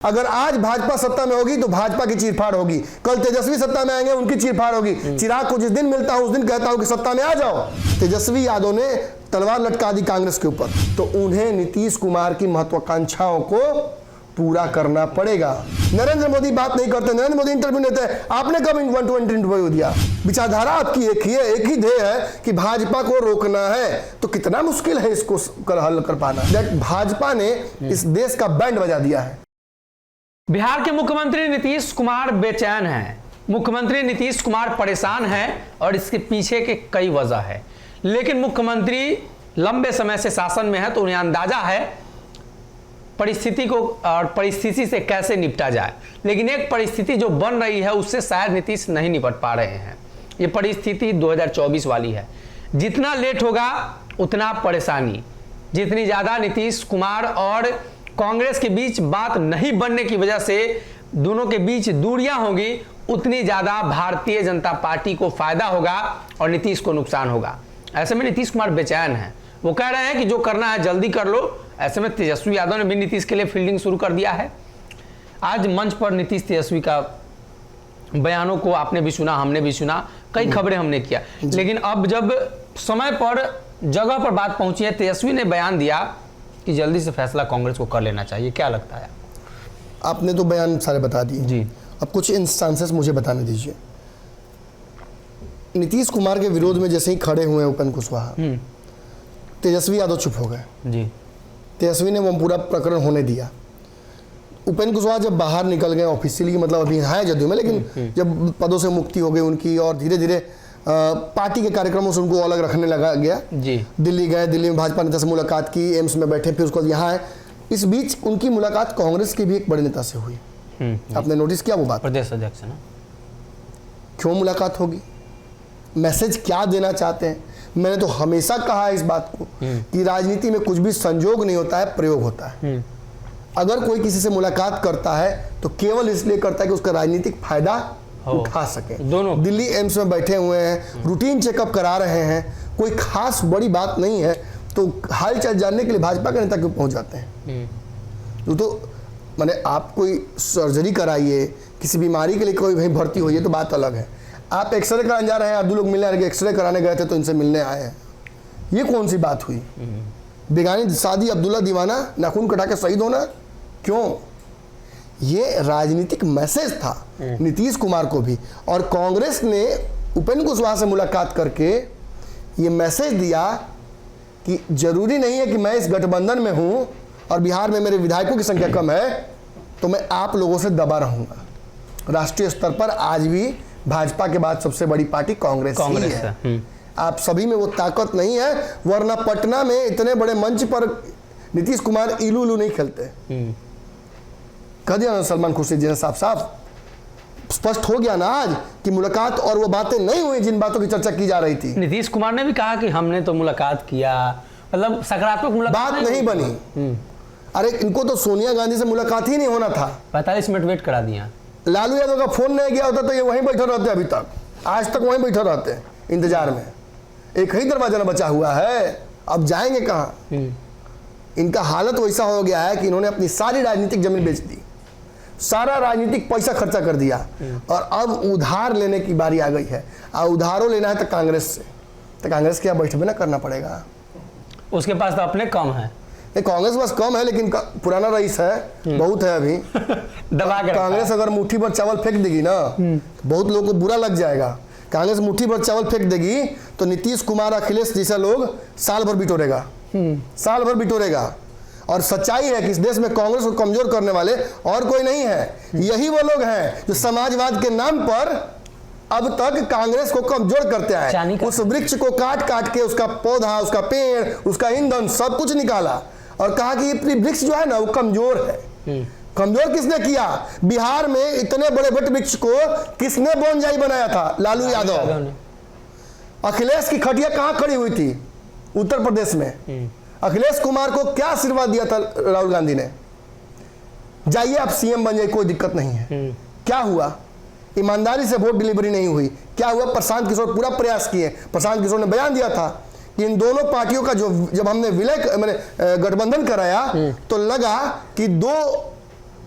अगर आज भाजपा सत्ता में होगी तो भाजपा की चीरफाड़ होगी, कल तेजस्वी सत्ता में आएंगे उनकी चीरफाड़ होगी। चिराग को जिस दिन मिलता हूं उस दिन कहता हूं कि सत्ता में आ जाओ। तेजस्वी यादव ने तलवार लटका दी कांग्रेस के ऊपर, तो उन्हें नीतीश कुमार की महत्वाकांक्षाओं को पूरा करना पड़ेगा। नरेंद्र मोदी बात नहीं करते, नरेंद्र मोदी इंटरव्यू लेते हैं। आपने कब 120 इंटरव्यू दिया? विचारधारा आपकी एक ही है, एक ही ध्येय है कि भाजपा को रोकना है। तो कितना मुश्किल है इसको हल कर पाना। भाजपा ने इस देश का बैंड बजा दिया है। बिहार के मुख्यमंत्री नीतीश कुमार बेचैन हैं। मुख्यमंत्री नीतीश कुमार परेशान हैं और इसके पीछे के कई वजह है। लेकिन मुख्यमंत्री लंबे समय से शासन में है तो उन्हें अंदाजा है परिस्थिति को और परिस्थिति से कैसे निपटा जाए। लेकिन एक परिस्थिति जो बन रही है उससे शायद नीतीश नहीं निपट पा रहे हैं। ये परिस्थिति 2024 वाली है। जितना लेट होगा उतना परेशानी, जितनी ज़्यादा नीतीश कुमार और कांग्रेस के बीच बात नहीं बनने की वजह से दोनों के बीच दूरियां होगी, उतनी ज़्यादा भारतीय जनता पार्टी को फायदा होगा और नीतीश को नुकसान होगा। ऐसे में नीतीश कुमार बेचैन हैं। वो कह रहे हैं कि जो करना है जल्दी कर लो। ऐसे में तेजस्वी यादव ने भी नीतीश के लिए फील्डिंग शुरू कर दिया है। आज मंच पर नीतीश तेजस्वी का बयानों को आपने भी सुना, हमने भी सुना, कई खबरें हमने किया। लेकिन अब जब समय पर जगह पर बात पहुंची है, तेजस्वी ने बयान दिया कि जल्दी से फैसला कांग्रेस को कर लेना चाहिए। क्या लगता है? आपने तो बयान सारे बता दिए जी। अब कुछ इंस्टांसेस मुझे बताने दीजिए। नीतीश कुमार के विरोध में जैसे ही खड़े हुए उपेंद्र कुशवाहा, तेजस्वी यादव चुप हो गए। जी। तेजस्वी ने वो पूरा प्रकरण होने दिया। उपेंद्र कुशवाहा जब बाहर निकल गए ऑफिशियली, मतलब अभी है जदयू में, लेकिन जब पदों से मुक्ति हो गई उनकी और धीरे धीरे पार्टी के कार्यक्रमों से उनको अलग रखने लगा गया। जी। दिल्ली गए, दिल्ली में भाजपा नेता से मुलाकात की, एम्स में बैठे, फिर उसको यहाँ है। इस बीच उनकी मुलाकात कांग्रेस के भी एक बड़े नेता से हुई। आपने नोटिस किया वो बात? प्रदेश अध्यक्ष ना। क्यों मुलाकात होगी? मैसेज क्या देना चाहते हैं? मैंने तो हमेशा कहा है इस बात को कि राजनीति में कुछ भी संजोग नहीं होता है, प्रयोग होता है। अगर कोई किसी से मुलाकात करता है तो केवल इसलिए करता है कि उसका राजनीतिक फायदा उठा सके। दोनों दिल्ली एम्स में बैठे हुए हैं, रूटीन चेकअप करा रहे हैं, कोई खास बड़ी बात नहीं है, तो हालचाल जानने के लिए भाजपा के नेता क्यों पहुंच जाते हैं? तो माने आप कोई सर्जरी कराइए, किसी बीमारी के लिए कोई वहीं भर्ती होइए तो बात अलग है। आप एक्सरे कराने जा रहे हैं, अब्दुल लोग मिलने आ रहे, एक्सरे कराने गए थे तो इनसे मिलने आए हैं, ये कौन सी बात हुई? बेगानी शादी, अब्दुल्ला दीवाना, नाखून कटा के शहीद होना, क्यों? ये राजनीतिक मैसेज था नीतीश कुमार को भी। और कांग्रेस ने उपेंद्र कुशवाहा से मुलाकात करके ये मैसेज दिया कि जरूरी नहीं है कि मैं इस गठबंधन में हूं और बिहार में मेरे विधायकों की संख्या कम है तो मैं आप लोगों से दबा रहूंगा। राष्ट्रीय स्तर पर आज भी भाजपा के बाद सबसे बड़ी पार्टी कांग्रेस ही है। आप सभी में वो ताकत नहीं है, वरना पटना में इतने बड़े मंच पर नीतीश कुमार इलू उलू नहीं खेलते। कह दिया ना सलमान खुर्शीद जी ने, साफ साफ स्पष्ट हो गया ना आज कि मुलाकात और वो बातें नहीं हुई जिन बातों की चर्चा की जा रही थी। नीतीश कुमार ने भी कहा कि हमने तो मुलाकात किया, मतलब सकारात्मक मुलाकात बात नहीं बनी। अरे इनको तो सोनिया गांधी से मुलाकात ही नहीं होना था। 45 मिनट वेट करा दिया। लालू यादव का फोन नहीं गया होता तो ये वहीं बैठे रहते, अभी तक आज तक वहीं बैठे रहते इंतजार में। एक ही दरवाजा न बचा हुआ है, अब जाएंगे कहाँ? इनका हालत वैसा हो गया है कि इन्होंने अपनी सारी राजनीतिक जमीन बेच दी, सारा राजनीतिक पैसा खर्चा कर दिया और अब उधार लेने की बारी आ गई है। और उधारों लेना है तो कांग्रेस से, तो कांग्रेस के यहाँ बैठे ना करना पड़ेगा। उसके पास तो अपने कम है। कांग्रेस बस कम है, लेकिन पुराना रईस है, बहुत है अभी। दबा के कांग्रेस अगर मुट्ठी भर चावल फेंक देगी ना, बहुत लोगों को बुरा लग जाएगा। कांग्रेस मुट्ठी भर चावल फेंक देगी तो नीतीश कुमार, अखिलेश जैसा लोग साल भर बिटोरेगा, साल भर बिटोरेगा। और सच्चाई है कि इस देश में कांग्रेस को कमजोर करने वाले और कोई नहीं है। यही वो लोग हैं जो समाजवाद के नाम पर अब तक कांग्रेस को कमजोर करते आए। उस वृक्ष को काट काट के उसका पौधा, उसका पेड़, उसका ईंधन सब कुछ निकाला और कहा कि ये वृक्ष जो है ना वो कमजोर है। कमजोर किसने किया? बिहार में इतने बड़े वट वृक्ष को किसने बोनजाई बनाया था? लालू यादव। अखिलेश की खटिया कहां खड़ी हुई थी? उत्तर प्रदेश में। अखिलेश कुमार को क्या आशीर्वाद दिया था राहुल गांधी ने? जाइए आप सीएम बन जाइए, कोई दिक्कत नहीं है। क्या हुआ? ईमानदारी से वोट डिलीवरी नहीं हुई। क्या हुआ? प्रशांत किशोर पूरा प्रयास किए। प्रशांत किशोर ने बयान दिया था कि इन दोनों पार्टियों का जो जब हमने विलय गठबंधन कराया तो लगा कि दो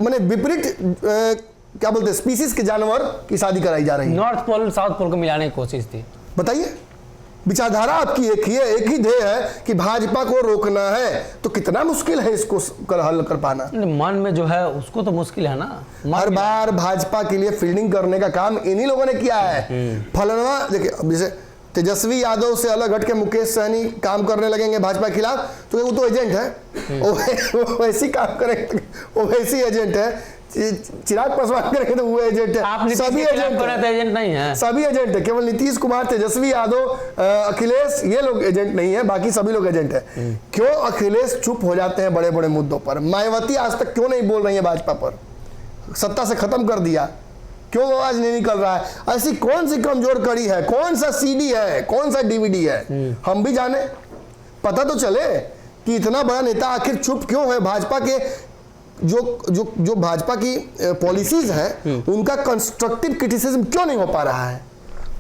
माने विपरीत क्या बोलते हैं स्पीसीज के जानवर की शादी कराई जा रही है। नॉर्थ पोल साउथ पोल को मिलाने की कोशिश थी। बताइए, विचारधारा आपकी एक ही है, एक ही ध्येय है कि भाजपा को रोकना है, तो कितना मुश्किल है इसको हल कर पाना। मन में जो है उसको तो मुश्किल है ना। हर बार भाजपा के लिए फील्डिंग करने का काम इन्हीं लोगों ने किया है। फलनवा देखिए, जैसे तेजस्वी यादव से अलग हट के मुकेश सहनी काम करने लगेंगे भाजपा के खिलाफ, तो वो तो एजेंट है, वो वैसी काम करेंगे, वो वैसी एजेंट है। चिराग पासवान करेंगे तो वो एजेंट है। सभी एजेंट नहीं है, सभी एजेंट है। केवल नीतीश कुमार, तेजस्वी यादव, अखिलेश, ये लोग एजेंट नहीं है, बाकी सभी लोग एजेंट है। क्यों अखिलेश चुप हो जाते हैं बड़े बड़े मुद्दों पर? मायावती आज तक क्यों नहीं बोल रही है भाजपा पर? सत्ता से खत्म कर दिया, क्यों आवाज नहीं निकल रहा है? ऐसी कौन सी कमजोर कड़ी है, कौन सा सीडी है, कौन सा डीवीडी है? हम भी जाने, पता तो चले कि इतना बड़ा नेता आखिर चुप क्यों है। भाजपा के जो भाजपा की पॉलिसीज है उनका कंस्ट्रक्टिव क्रिटिसिज्म क्यों नहीं हो पा रहा है?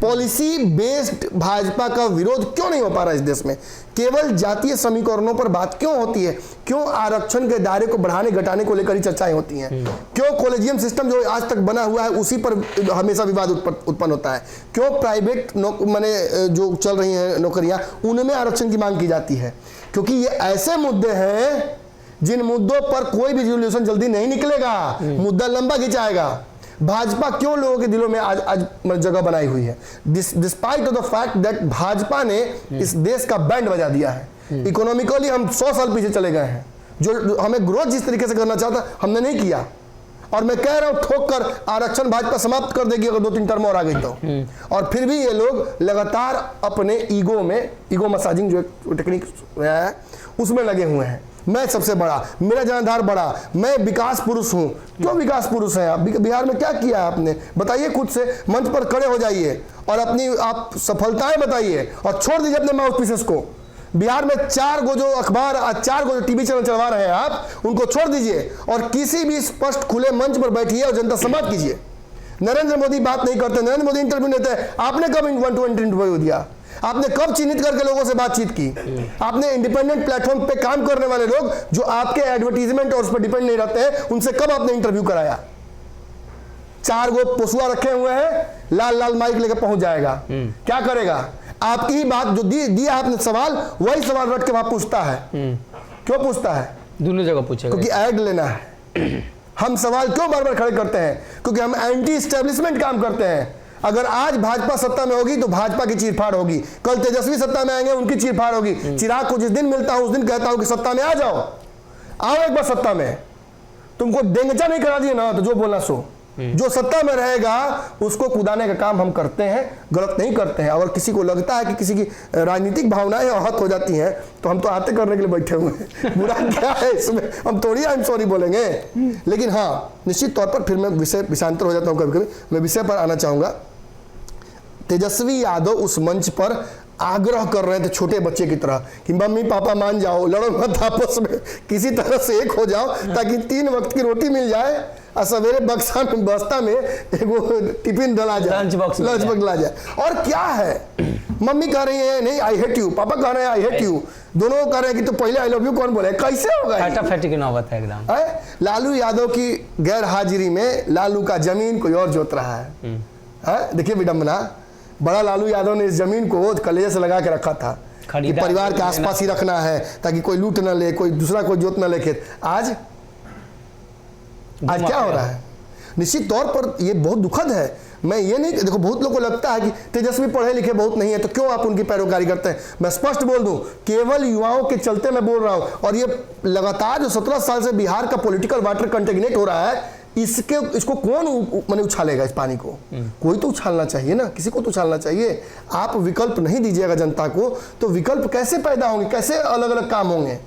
पॉलिसी बेस्ड भाजपा का विरोध क्यों नहीं हो पा रहा इस देश में? केवल जातीय समीकरणों पर बात क्यों होती है? क्यों आरक्षण के दायरे को बढ़ाने घटाने को लेकर ही चर्चाएं होती हैं? क्यों कॉलेजियम सिस्टम जो आज तक बना हुआ है उसी पर हमेशा विवाद उत्पन्न होता है? क्यों प्राइवेट माने जो चल रही हैं नौकरियां उनमें आरक्षण की मांग की जाती है? क्योंकि ये ऐसे मुद्दे हैं जिन मुद्दों पर कोई भी रिजोल्यूशन जल्दी नहीं निकलेगा, मुद्दा लंबा खिंचाएगा। भाजपा क्यों लोगों के दिलों में आज जगह बनाई हुई है? Despite of the fact that Bhajpa ने इस देश का बैंड बजा दिया है। इकोनॉमिकली हम 100 साल पीछे चले गए हैं। जो हमें ग्रोथ जिस तरीके से करना चाहता हमने नहीं किया, और मैं कह रहा हूं ठोक कर आरक्षण भाजपा समाप्त कर देगी अगर 2-3 टर्म और आ गई तो। और फिर भी ये लोग लगातार अपने ईगो मसाजिंग जो टेक्निक है उसमें लगे हुए हैं। मैं सबसे बड़ा, मेरा जनाधार बड़ा, मैं विकास पुरुष हूं। क्यों विकास पुरुष हैं आप? बिहार में क्या किया है आपने? बताइए, खुद से मंच पर खड़े हो जाइए और अपनी आप सफलताएं बताइए और छोड़ दीजिए अपने माउथ पीसेस को। बिहार में 4 गो जो अखबार, 4 गो जो टीवी चैनल चलवा रहे हैं आप, उनको छोड़ दीजिए और किसी भी स्पष्ट खुले मंच पर बैठिए और जनता से बात कीजिए। नरेंद्र मोदी बात नहीं करते, नरेंद्र मोदी इंटरव्यू लेते हैं। आपने कब 1-to-1 इंटरव्यू दिया? आपने कब चिन्हित करके लोगों से बातचीत की? आपने इंडिपेंडेंट प्लेटफॉर्म पे काम करने वाले लोग जो आपके एडवर्टीजमेंट और उस पर डिपेंड नहीं रहते हैं, उनसे कब आपने इंटरव्यू कराया? 4 गो पोसुआ रखे हुए हैं, लाल लाल माइक लेकर पहुंच जाएगा। क्या करेगा? आपकी ही बात जो दी आपने सवाल, वही सवाल रट के वहां पूछता है। क्यों पूछता है? दोनों जगह पूछेगा, क्योंकि ऐड लेना है। हम सवाल क्यों बार बार खड़े करते हैं? क्योंकि हम एंटी एस्टेब्लिशमेंट काम करते हैं। अगर आज भाजपा सत्ता में होगी तो भाजपा की चीरफाड़ होगी, कल तेजस्वी सत्ता में आएंगे उनकी चीरफाड़ होगी। चिराग को जिस दिन मिलता हूं उस दिन कहता हूं कि सत्ता में आ जाओ, आओ एक बार सत्ता में। तुमको डेंगचा नहीं करा दिया ना तो जो बोला सो। जो सत्ता में रहेगा उसको कुदाने का काम हम करते हैं, गलत नहीं करते हैं। अगर किसी को लगता है कि किसी की राजनीतिक भावनाएं आहत हो जाती हैं तो हम तो आते करने के लिए बैठे हुए हैं। बुरा क्या है इसमें? हम थोड़ी आई एम सॉरी बोलेंगे। लेकिन हाँ, निश्चित तौर पर फिर मैं विषयांतर हो जाता हूँ कभी कभी। मैं विषय पर आना चाहूंगा। तेजस्वी यादव उस मंच पर आग्रह कर रहे थे छोटे बच्चे की तरह कि मम्मी पापा मान जाओ, लड़ो मत आपस में, किसी तरह से एक हो जाओ ताकि 3 वक्त की रोटी मिल जाए और सवेरे बस्ता में एक टिफिन डला जाए, लंच बॉक्स डला जाए। और क्या है, मम्मी कह रही है नहीं आई हेट यू, पापा कह रहे हैं आई हेट यू, दोनों कह रहे हैं कि तो पहले आई लव यू कौन बोले? कैसे होगा? फटाफट की नौबत है एकदम। लालू यादव की गैर हाजिरी में लालू का जमीन कोई और जोत रहा है। देखिए विडंबना, बड़ा लालू यादव ने इस जमीन को कलेजे से लगा के रखा था कि परिवार के आसपास ही रखना है ताकि कोई लूट न ले, कोई दूसरा कोई जोत न ले खेत। आज क्या हो रहा है? निश्चित तौर पर यह बहुत दुखद है। मैं ये नहीं, देखो बहुत लोगों को लगता है कि तेजस्वी पढ़े लिखे बहुत नहीं है तो क्यों आप उनकी पैरोकारी करते हैं। मैं स्पष्ट बोल दूं, केवल युवाओं के चलते मैं बोल रहा हूं। और ये लगातार जो 17 साल से बिहार का पॉलिटिकल वाटर कंटेमिनेट हो रहा है, इसको कौन माने उछालेगा? इस पानी को कोई तो उछालना चाहिए ना, किसी को तो उछालना चाहिए। आप विकल्प नहीं दीजिएगा जनता को तो विकल्प कैसे पैदा होंगे, कैसे अलग अलग काम होंगे?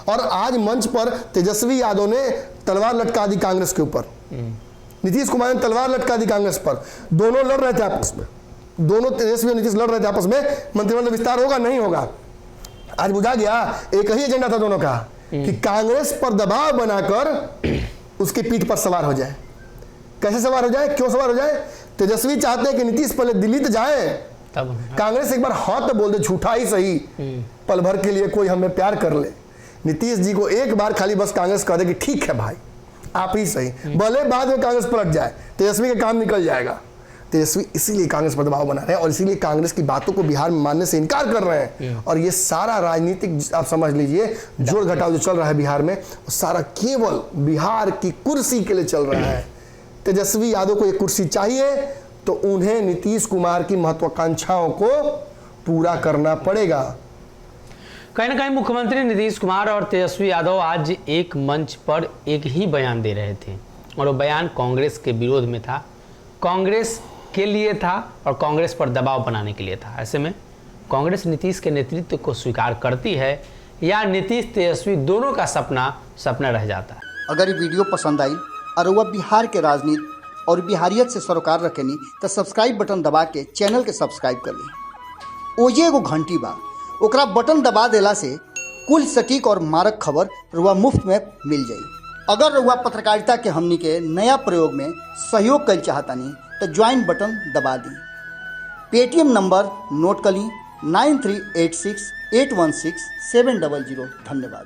और आज मंच पर तेजस्वी यादव ने तलवार लटका दी कांग्रेस के ऊपर, नीतीश कुमार ने तलवार लटका दी कांग्रेस पर। दोनों लड़ रहे थे आपस में, दोनों तेजस्वी और नीतीश लड़ रहे थे आपस में, मंत्रिमंडल विस्तार होगा नहीं होगा। आज बुझा गया, एक ही एजेंडा था दोनों का कि कांग्रेस पर दबाव बनाकर उसकी पीठ पर सवार हो जाए। कैसे सवार हो जाए, क्यों सवार हो जाए? तेजस्वी चाहते हैं कि नीतीश पहले दिल्ली तो जाए, तब कांग्रेस एक बार हाँ तो बोल दे, झूठा ही सही, पल भर के लिए कोई हमें प्यार कर ले। नीतीश जी को एक बार खाली बस कांग्रेस कह दे कि ठीक है भाई, आप ही सही, भले बाद में कांग्रेस पलट जाए, तेजस्वी का काम निकल जाएगा। तेजस्वी इसीलिए कांग्रेस पर दबाव बना रहे हैं और इसीलिए कांग्रेस की बातों को बिहार में मानने से इनकार कर रहे हैं। और ये सारा राजनीतिक आप समझ लीजिए जोड़ घटाव जो चल रहा है बिहार में, वो सारा केवल बिहार की कुर्सी के लिए चल रहा है। तेजस्वी यादव को ये कुर्सी चाहिए तो उन्हें नीतीश कुमार की महत्वाकांक्षाओं को पूरा करना पड़ेगा। कहीं ना कहीं मुख्यमंत्री नीतीश कुमार और तेजस्वी यादव आज एक मंच पर एक ही बयान दे रहे थे और वो बयान कांग्रेस के विरोध में था, कांग्रेस के लिए था और कांग्रेस पर दबाव बनाने के लिए था। ऐसे में कांग्रेस नीतीश के नेतृत्व को स्वीकार करती है या नीतीश तेजस्वी दोनों का सपना रह जाता है। अगर ये वीडियो पसंद आई और वह बिहार के राजनीति और बिहारियत से सरोकार रखेनी तो सब्सक्राइब बटन दबा के चैनल के सब्सक्राइब कर ली। ओजे एगो घंटी बा, ओकरा बटन दबा देला से कुल सटीक और मारक खबर रुआ मुफ्त में मिल जाई। अगर रुआ पत्रकारिता के हमनी के नया प्रयोग में सहयोग कर चाहतानी तो ज्वाइन बटन दबा दी। पेटीएम नंबर नोट कर ली 9386816700। धन्यवाद।